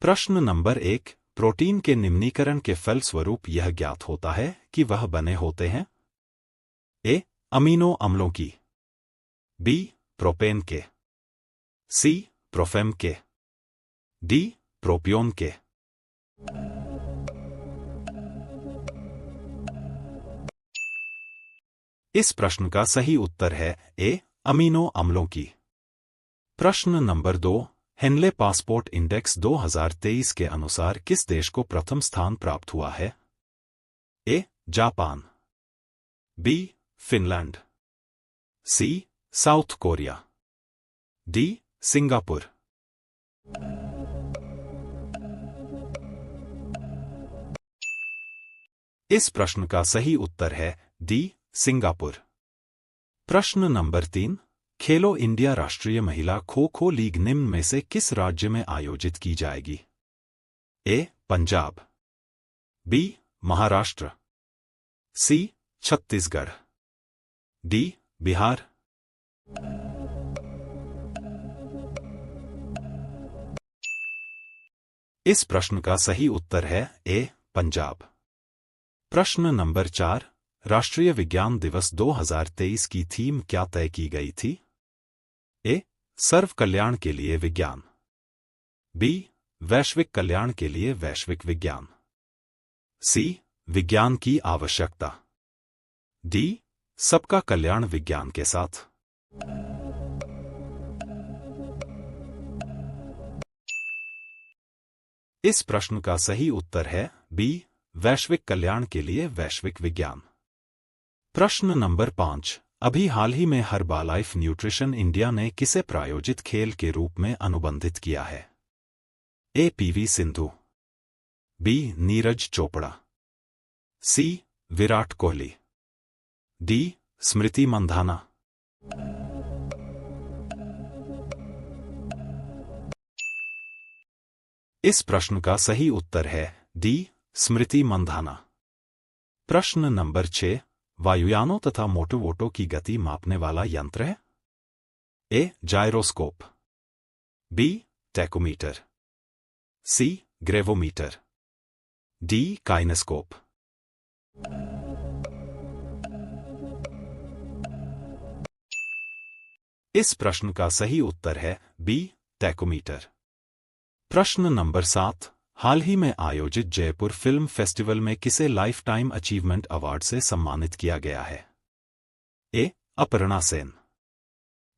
प्रश्न number 1। Protein के निम्नीकरण के फलस्वरूप यह ज्ञात होता है कि वह बने होते हैं। ए. अमीनो अम्लों की। बी. प्रोपेन के। सी. प्रोफेम के। डी. प्रोपियोन के। इस प्रश्न का सही उत्तर है ए. अमीनो अम्लों की। प्रश्न नंबर 2। हेनले पासपोर्ट इंडेक्स 2023 के अनुसार किस देश को प्रथम स्थान प्राप्त हुआ है? A. Japan. B. Finland. C. South Korea. D. Singapore. इस प्रश्न का सही उत्तर है डी. सिंगापुर। प्रश्न नंबर 3। खेलो इंडिया राष्ट्रीय महिला खो खो लीग निम्न में से किस राज्य में आयोजित की जाएगी? ए. पंजाब। बी. महाराष्ट्र। सी. छत्तीसगढ़। डी. बिहार। इस प्रश्न का सही उत्तर है ए. पंजाब। प्रश्न नंबर 4। राष्ट्रीय विज्ञान दिवस 2023 की थीम क्या तय की गई थी? ए. सर्व कल्याण के लिए विज्ञान। बी. वैश्विक कल्याण के लिए वैश्विक विज्ञान। सी. विज्ञान की आवश्यकता। डी. सबका कल्याण विज्ञान के साथ। इस प्रश्न का सही उत्तर है बी. वैश्विक कल्याण के लिए वैश्विक विज्ञान। प्रश्न नंबर 5। अभी हाल ही में हर्बालाइफ न्यूट्रिशन इंडिया ने किसे प्रायोजित खेल के रूप में अनुबंधित किया है? ए. पीवी सिंधु। बी. नीरज चोपड़ा। सी. विराट कोहली। डी. स्मृति मंधाना। इस प्रश्न का सही उत्तर है डी. स्मृति मंधाना। प्रश्न नंबर 6। वायुयानों तथा मोटरवोटों की गति मापने वाला यंत्र है? ए. जायरोस्कोप। बी. टैकोमीटर। सी. ग्रेवोमीटर। डी. काइनेस्कोप। इस प्रश्न का सही उत्तर है बी. टैकोमीटर। प्रश्न नंबर 7। हाल ही में आयोजित जयपुर फिल्म फेस्टिवल में किसे लाइफ टाइम अचीवमेंट अवार्ड से सम्मानित किया गया है? ए. अपर्णा सेन।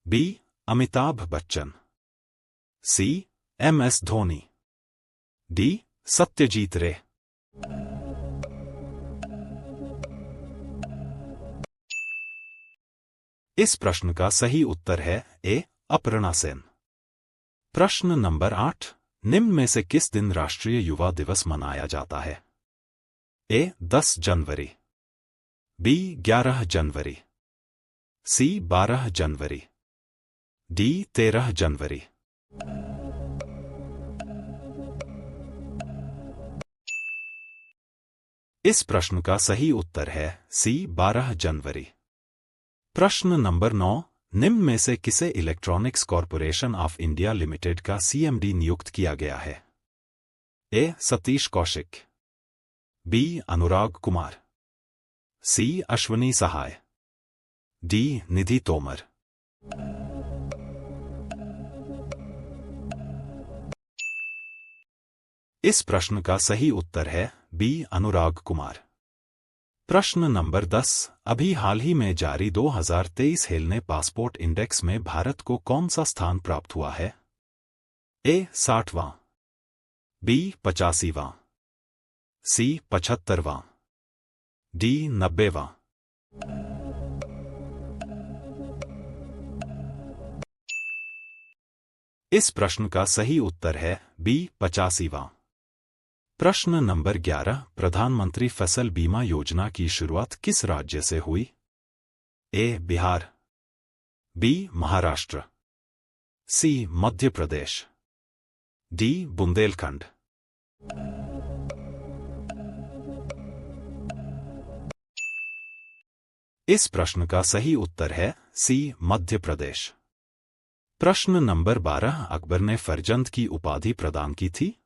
बी. अमिताभ बच्चन। सी. एम.एस. धोनी। डी. सत्यजीत रे। इस प्रश्न का सही उत्तर है ए. अपर्णा सेन। प्रश्न नंबर 8। निम्न में से किस दिन राष्ट्रीय युवा दिवस मनाया जाता है? ए. 10 जनवरी। बी. 11 जनवरी। सी. 12 जनवरी। डी. 13 जनवरी। इस प्रश्न का सही उत्तर है सी. 12 जनवरी। प्रश्न नंबर 9। निम्न में से किसे electronics corporation of India limited का सीएमडी नियुक्त किया गया है? ए. सतीश कौशिक। बी. अनुराग कुमार। सी. अश्वनी सहाय। डी. निधि तोमर। इस प्रश्न का सही उत्तर है बी. अनुराग कुमार। प्रश्न नंबर 10। अभी हाल ही में जारी 2023 हेलने पासपोर्ट इंडेक्स में भारत को कौन सा स्थान प्राप्त हुआ है? ए. 60वां। बी. 85वां। सी. 75वां। डी. 90वां। इस प्रश्न का सही उत्तर है बी. 85वां। प्रश्न नंबर 11। प्रधानमंत्री फसल बीमा योजना की शुरुआत किस राज्य से हुई? ए. बिहार। बी. महाराष्ट्र। सी. मध्य प्रदेश। डी. बुंदेलखंड। इस प्रश्न का सही उत्तर है सी. मध्य प्रदेश। प्रश्न नंबर 12। अकबर ने फरजंद की उपाधि प्रदान की थी?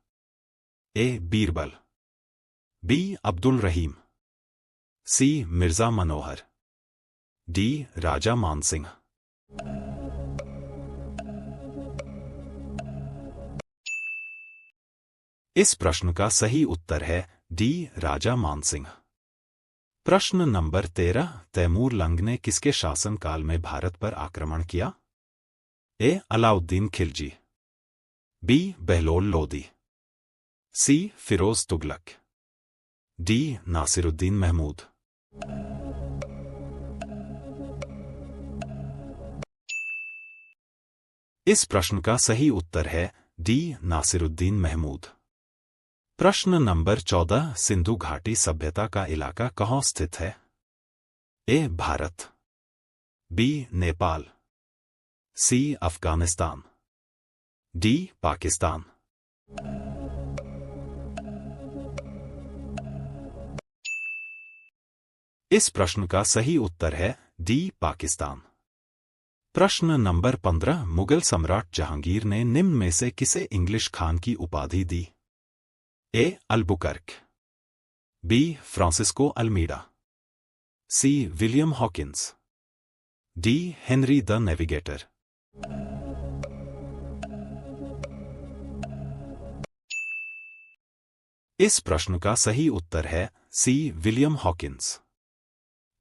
ए बीरबल, बी अब्दुल रहीम, सी मिर्जा मनोहर, डी राजा मानसिंह। इस प्रश्न का सही उत्तर है डी राजा मानसिंह। प्रश्न नंबर 13, तैमूर लंग ने किसके शासनकाल में भारत पर आक्रमण किया? ए अलाउद्दीन खिलजी, बी बहलोल लोदी, सी फिरोज तुगलक, डी नासिरुद्दीन महमूद। इस प्रश्न का सही उत्तर है डी नासिरुद्दीन महमूद। प्रश्न नंबर 14, सिंधु घाटी सभ्यता का इलाका कहाँ स्थित है? ए भारत, बी नेपाल, सी अफगानिस्तान, डी पाकिस्तान। इस प्रश्न का सही उत्तर है डी पाकिस्तान। प्रश्न नंबर 15, मुगल सम्राट जहांगीर ने निम्न में से किसे इंग्लिश खान की उपाधि दी? A Albuquerque, B Francisco Almeida, C William Hawkins, D Henry the Navigator. इस प्रश्न का सही उत्तर है सी विलियम हॉकिंस।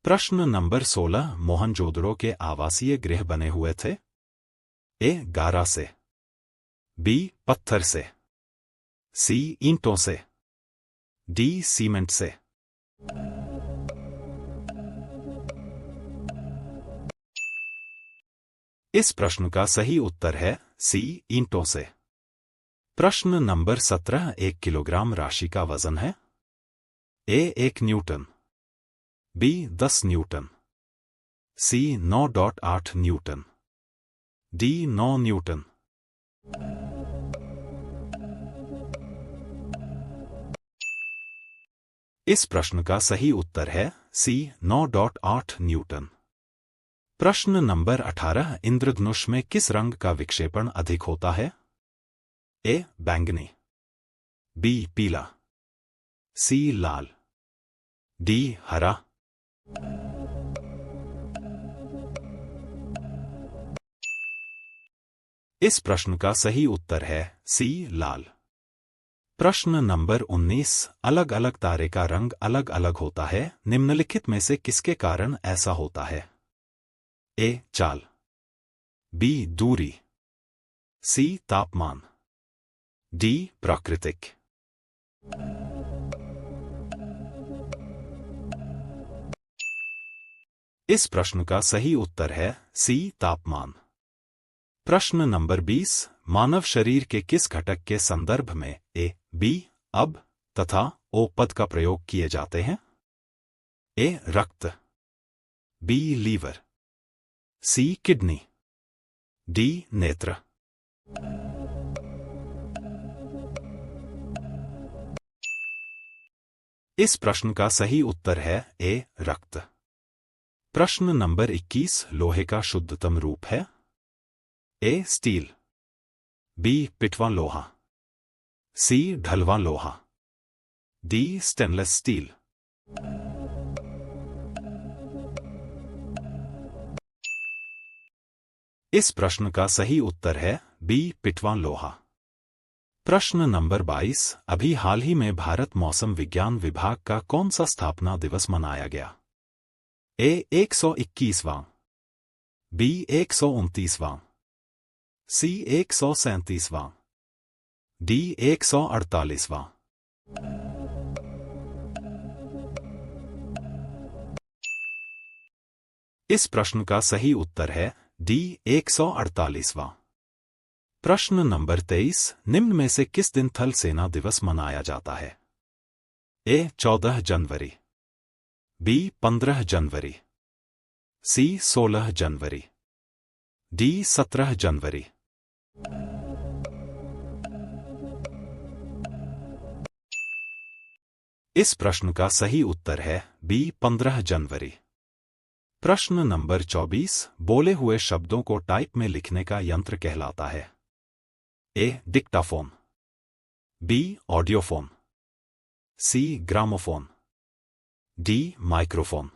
प्रश्न नंबर 16, मोहनजोदड़ो के आवासीय गृह बने हुए थे? ए गारा से, बी पत्थर से, सी ईंटों से, डी सीमेंट से। इस प्रश्न का सही उत्तर है सी ईंटों से। प्रश्न नंबर 17, 1 किलोग्राम राशि का वजन है? ए 1 न्यूटन, बी 10 न्यूटन, सी 9.8 न्यूटन, डी 9 न्यूटन। इस प्रश्न का सही उत्तर है सी 9.8 न्यूटन। प्रश्न नंबर 18, इंद्रधनुष में किस रंग का विक्षेपण अधिक होता है? ए बैंगनी, बी पीला, सी लाल, डी हरा। इस प्रश्न का सही उत्तर है सी लाल। प्रश्न नंबर 19, अलग अलग तारे का रंग अलग अलग होता है, निम्नलिखित में से किसके कारण ऐसा होता है? ए चाल, बी दूरी, सी तापमान, डी प्राकृतिक। इस प्रश्न का सही उत्तर है सी तापमान। प्रश्न नंबर 20, मानव शरीर के किस घटक के संदर्भ में ए, बी, अब तथा ओ पद का प्रयोग किए जाते हैं? ए रक्त, B liver, C kidney, D नेत्र। इस प्रश्न का सही उत्तर है ए रक्त। प्रश्न नंबर 21, लोहे का शुद्धतम रूप है? ए स्टील, बी पिटवा लोहा, सी ढलवा लोहा, डी स्टेनलेस स्टील। इस प्रश्न का सही उत्तर है बी पिटवा लोहा। प्रश्न नंबर 22, अभी हाल ही में भारत मौसम विज्ञान विभाग का कौन सा स्थापना दिवस मनाया गया? ए 121वां, बी 129वां, सी 137वां, डी 148वां। इस प्रश्न का सही उत्तर है डी 148वां। प्रश्न नंबर 23, निम्न में से किस दिन थल सेना दिवस मनाया जाता है? ए 14 जनवरी, बी 15 जनवरी, सी 16 जनवरी, डी 17 जनवरी। इस प्रश्न का सही उत्तर है बी 15 जनवरी। प्रश्न नंबर 24, बोले हुए शब्दों को टाइप में लिखने का यंत्र कहलाता है? ए डिक्टाफोन, बी ऑडियोफोन, सी ग्रामोफोन, डी माइक्रोफोन।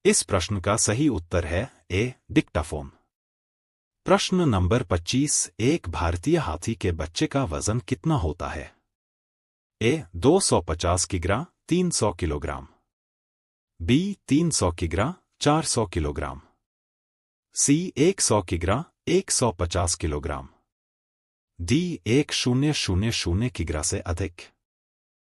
इस प्रश्न का सही उत्तर है ए डिक्टाफोन। प्रश्न नंबर 25। एक भारतीय हाथी के बच्चे का वजन कितना होता है? ए 250 किग्रा 300 किलोग्राम, बी 300 किग्रा 400 किलोग्राम, सी 100 किग्रा 150 किलोग्राम, डी 1000 किग्रा से अधिक।